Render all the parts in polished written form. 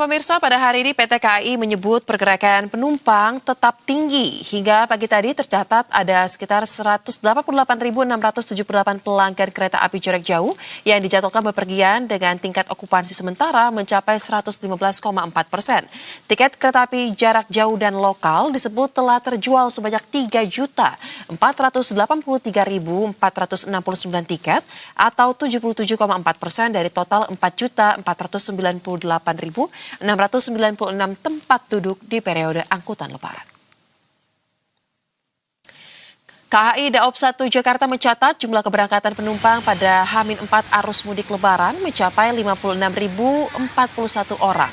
Pemirsa, pada hari ini PT KAI menyebut pergerakan penumpang tetap tinggi. Hingga pagi tadi tercatat ada sekitar 188.678 pelanggan kereta api jarak jauh yang dijadwalkan bepergian dengan tingkat okupansi sementara mencapai 115,4%. Tiket kereta api jarak jauh dan lokal disebut telah terjual sebanyak 3.483.469 tiket atau 77,4% dari total 4.498.696 tempat duduk di periode angkutan lebaran. KAI Daob 1 Jakarta mencatat jumlah keberangkatan penumpang pada H-4 arus mudik lebaran mencapai 56.041 orang.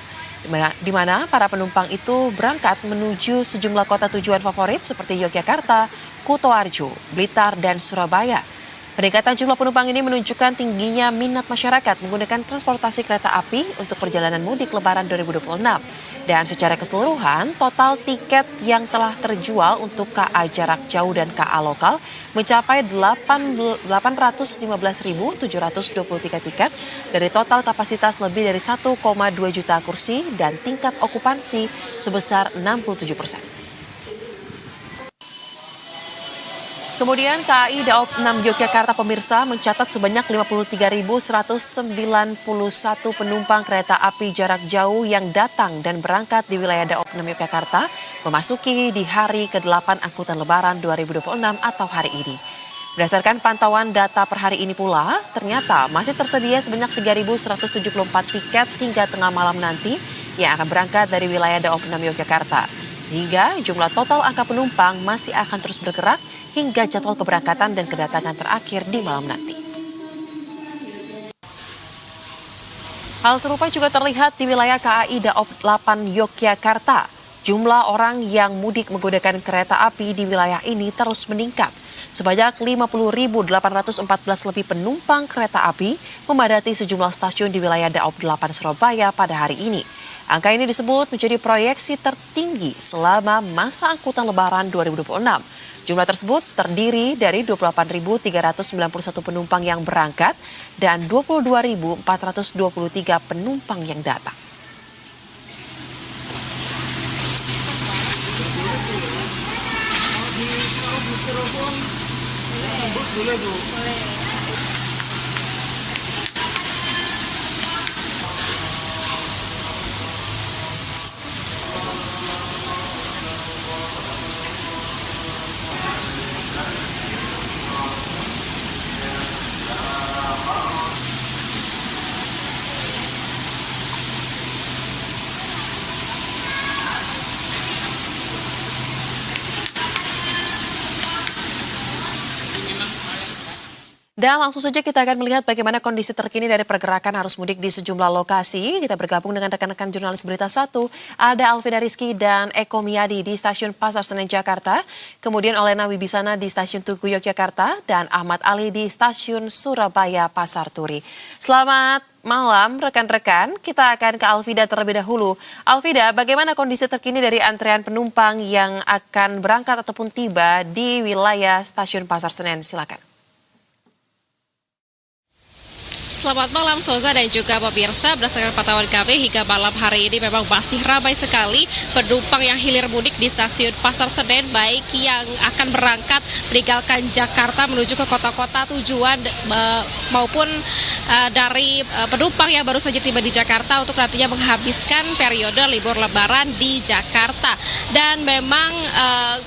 Di mana para penumpang itu berangkat menuju sejumlah kota tujuan favorit seperti Yogyakarta, Kutoarjo, Blitar, dan Surabaya. Peningkatan jumlah penumpang ini menunjukkan tingginya minat masyarakat menggunakan transportasi kereta api untuk perjalanan mudik Lebaran 2026. Dan secara keseluruhan, total tiket yang telah terjual untuk KA jarak jauh dan KA lokal mencapai 815.723 tiket dari total kapasitas lebih dari 1,2 juta kursi dan tingkat okupansi sebesar 67%. Kemudian KAI Daob 6 Yogyakarta pemirsa mencatat sebanyak 53.191 penumpang kereta api jarak jauh yang datang dan berangkat di wilayah Daob 6 Yogyakarta memasuki di hari ke-8 angkutan lebaran 2026 atau hari ini. Berdasarkan pantauan data per hari ini pula, ternyata masih tersedia sebanyak 3.174 tiket hingga tengah malam nanti yang akan berangkat dari wilayah Daob 6 Yogyakarta. Sehingga jumlah total angka penumpang masih akan terus bergerak hingga jadwal keberangkatan dan kedatangan terakhir di malam nanti. Hal serupa juga terlihat di wilayah KAI Daob 8 Yogyakarta. Jumlah orang yang mudik menggunakan kereta api di wilayah ini terus meningkat. Sebanyak 50.814 lebih penumpang kereta api memadati sejumlah stasiun di wilayah Daob 8 Surabaya pada hari ini. Angka ini disebut menjadi proyeksi tertinggi selama masa angkutan Lebaran 2026. Jumlah tersebut terdiri dari 28.391 penumpang yang berangkat dan 22.423 penumpang yang datang. Dan langsung saja kita akan melihat bagaimana kondisi terkini dari pergerakan arus mudik di sejumlah lokasi. Kita bergabung dengan rekan-rekan jurnalis Berita 1. Ada Alvida Rizky dan Eko Miyadi di Stasiun Pasar Senen Jakarta. Kemudian Olena Wibisana di Stasiun Tugu Yogyakarta. Dan Ahmad Ali di Stasiun Surabaya Pasar Turi. Selamat malam rekan-rekan. Kita akan ke Alvida terlebih dahulu. Alvida, bagaimana kondisi terkini dari antrean penumpang yang akan berangkat ataupun tiba di wilayah Stasiun Pasar Senen? Silakan. Selamat malam Soza dan juga pemirsa, berdasarkan pantauan kami hingga malam hari ini memang masih ramai sekali penumpang yang hilir mudik di stasiun Pasar Senen, baik yang akan berangkat meninggalkan Jakarta menuju ke kota-kota tujuan maupun dari penumpang yang baru saja tiba di Jakarta untuk nantinya menghabiskan periode libur lebaran di Jakarta. Dan memang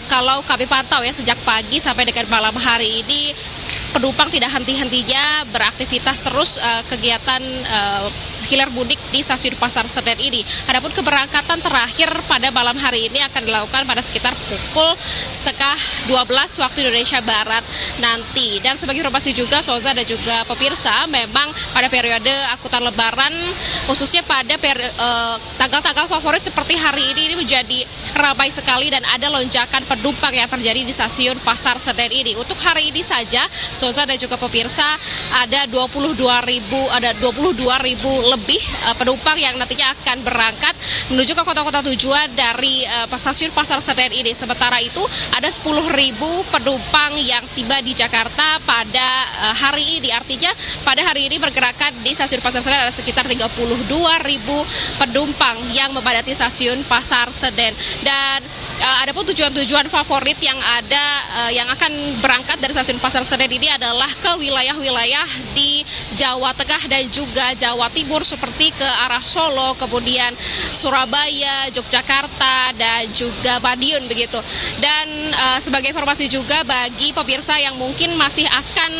kalau kami pantau ya sejak pagi sampai dengan malam hari ini penumpang tidak henti-hentinya beraktivitas terus kegiatan hilir mudik di stasiun Pasar Senen ini. Adapun keberangkatan terakhir pada malam hari ini akan dilakukan pada sekitar pukul 11:30 waktu Indonesia Barat nanti. Dan sebagai informasi juga Soza dan juga pemirsa, memang pada periode angkutan Lebaran khususnya pada tanggal-tanggal favorit seperti hari ini menjadi ramai sekali dan ada lonjakan penumpang yang terjadi di stasiun Pasar Senen ini. Untuk hari ini saja Soza dan juga pemirsa ada 22.000 lebih lebih penumpang yang nantinya akan berangkat menuju ke kota-kota tujuan dari stasiun Pasar Senen ini. Sementara itu ada 10.000 penumpang yang tiba di Jakarta pada hari ini. Artinya pada hari ini pergerakan di stasiun Pasar Senen ada sekitar 32.000 penumpang yang memadati stasiun Pasar Senen. Dan ada pun tujuan-tujuan favorit yang ada yang akan berangkat dari stasiun Pasar Senen ini adalah ke wilayah-wilayah di Jawa Tengah dan juga Jawa Timur seperti ke arah Solo, kemudian Surabaya, Yogyakarta, dan juga Madiun begitu. Dan sebagai informasi juga bagi pemirsa yang mungkin masih akan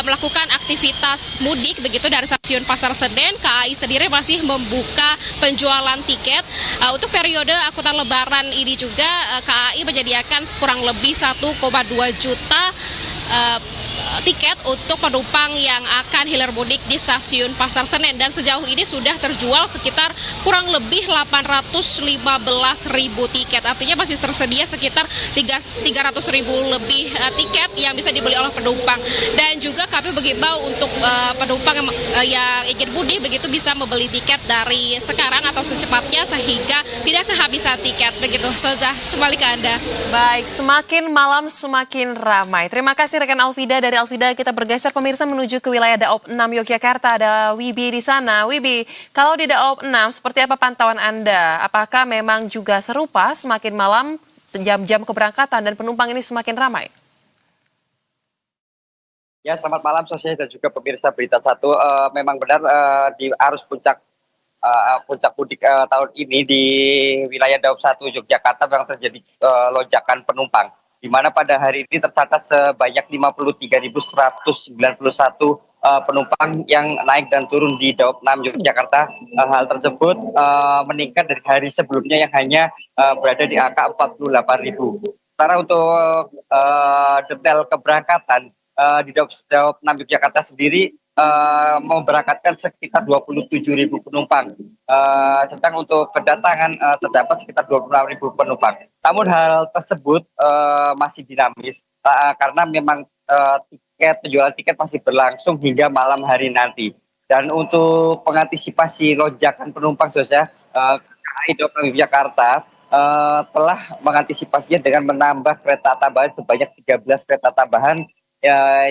melakukan aktivitas mudik begitu dari stasiun Pasar Senen, KAI sendiri masih membuka penjualan tiket untuk periode angkutan Lebaran ini juga. KAI menyediakan kurang lebih 1,2 juta tiket untuk penumpang yang akan hilir mudik di stasiun Pasar Senen, dan sejauh ini sudah terjual sekitar kurang lebih 815.000 tiket. Artinya masih tersedia sekitar 300.000 lebih tiket yang bisa dibeli oleh penumpang. Dan juga kami mengimbau untuk penumpang yang ingin mudik begitu bisa membeli tiket dari sekarang atau secepatnya sehingga tidak kehabisan tiket begitu. Soza, kembali ke Anda. Baik, semakin malam semakin ramai. Terima kasih rekan Alvida. Dari Alvida kita bergeser pemirsa menuju ke wilayah Daop 6 Yogyakarta. Ada Wibi di sana. Wibi, kalau di Daop 6 seperti apa pantauan Anda? Apakah memang juga serupa semakin malam jam-jam keberangkatan dan penumpang ini semakin ramai? Ya, selamat malam sosial dan juga pemirsa Berita Satu. Memang benar di arus puncak mudik tahun ini di wilayah Daop 1 Yogyakarta memang terjadi lonjakan penumpang, di mana pada hari ini tercatat sebanyak 53.191 penumpang yang naik dan turun di Daop 6 Yogyakarta. Hal tersebut meningkat dari hari sebelumnya yang hanya berada di angka 48.000. Sementara untuk detail keberangkatan di Daop 6 Yogyakarta sendiri memberangkatkan sekitar 27.000 penumpang. Sedang untuk kedatangan terdapat sekitar 26.000 penumpang. Namun hal tersebut masih dinamis karena memang penjualan tiket masih berlangsung hingga malam hari nanti. Dan untuk mengantisipasi lonjakan penumpang, KAI Daop 6 Yogyakarta telah mengantisipasinya dengan menambah kereta tambahan sebanyak 13 kereta tambahan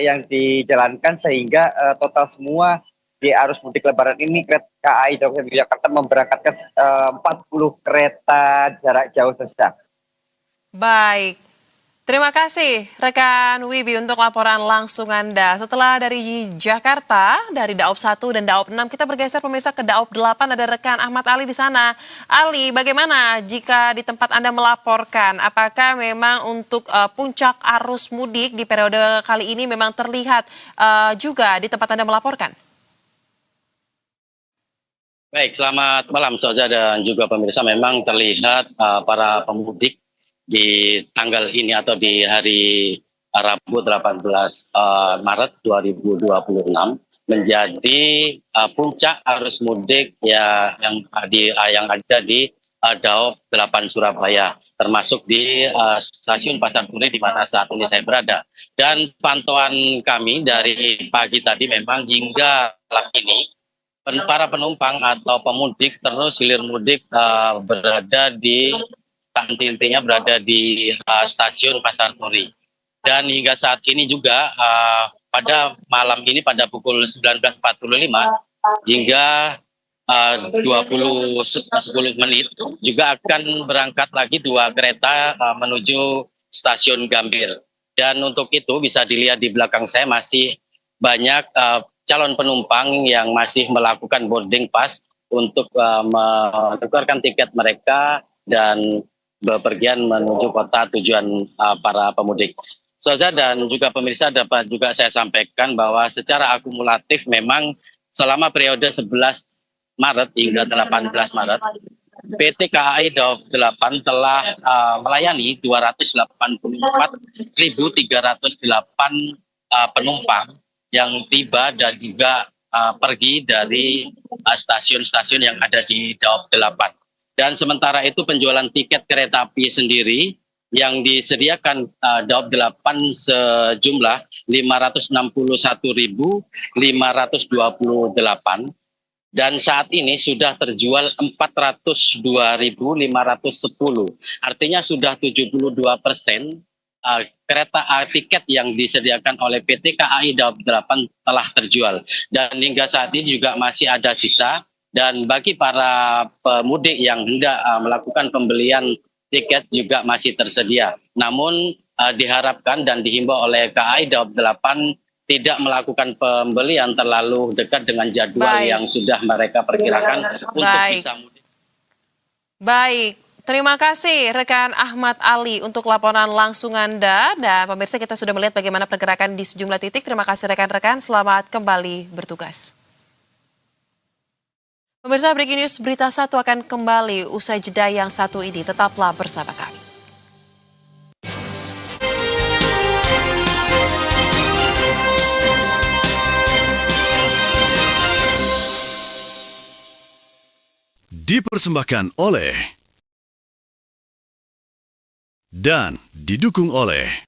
yang dijalankan, sehingga total semua di arus mudik Lebaran ini KAI Daop 6 Yogyakarta memberangkatkan 40 kereta jarak jauh saja. Baik, terima kasih rekan Wibi untuk laporan langsung Anda. Setelah dari Jakarta, dari Daop 1 dan Daop 6, kita bergeser pemirsa ke Daop 8, ada rekan Ahmad Ali di sana. Ali, bagaimana jika di tempat Anda melaporkan? Apakah memang untuk puncak arus mudik di periode kali ini memang terlihat juga di tempat Anda melaporkan? Baik, selamat malam Soza dan juga pemirsa. Memang terlihat para pemudik di tanggal ini atau di hari Rabu 18 Maret 2026 menjadi puncak arus mudik yang ada di Daop 8 Surabaya, termasuk di stasiun Pasar Turi di mana saat ini saya berada. Dan pantauan kami dari pagi tadi memang hingga malam ini para penumpang atau pemudik terus hilir mudik berada di intinya berada di stasiun Pasar Turi. Dan hingga saat ini juga pada malam ini pada pukul 19.45 hingga 10 menit juga akan berangkat lagi 2 kereta menuju stasiun Gambir. Dan untuk itu bisa dilihat di belakang saya masih banyak calon penumpang yang masih melakukan boarding pass untuk menukarkan tiket mereka dan bepergian menuju kota tujuan para pemudik. Soza dan juga pemirsa, dapat juga saya sampaikan bahwa secara akumulatif memang selama periode 11 Maret hingga 18 Maret, PT KAI Daop 8 telah melayani 284.308 penumpang yang tiba dan juga pergi dari stasiun-stasiun yang ada di Daop 8. Dan sementara itu penjualan tiket kereta api sendiri yang disediakan Daop 8 sejumlah 561.528 dan saat ini sudah terjual 402.510. Artinya sudah 72% kereta tiket yang disediakan oleh PT KAI Daob 8 telah terjual. Dan hingga saat ini juga masih ada sisa. Dan bagi para pemudik yang hendak melakukan pembelian tiket juga masih tersedia. Namun diharapkan dan dihimbau oleh KAI Daob 8 tidak melakukan pembelian terlalu dekat dengan jadwal yang sudah mereka perkirakan untuk bisa mudik. Baik, terima kasih rekan Ahmad Ali untuk laporan langsung Anda. Dan pemirsa, kita sudah melihat bagaimana pergerakan di sejumlah titik. Terima kasih rekan-rekan, selamat kembali bertugas. Pemirsa, Breaking News Berita 1 akan kembali usai jeda yang satu ini. Tetaplah bersama kami. Dipersembahkan oleh dan didukung oleh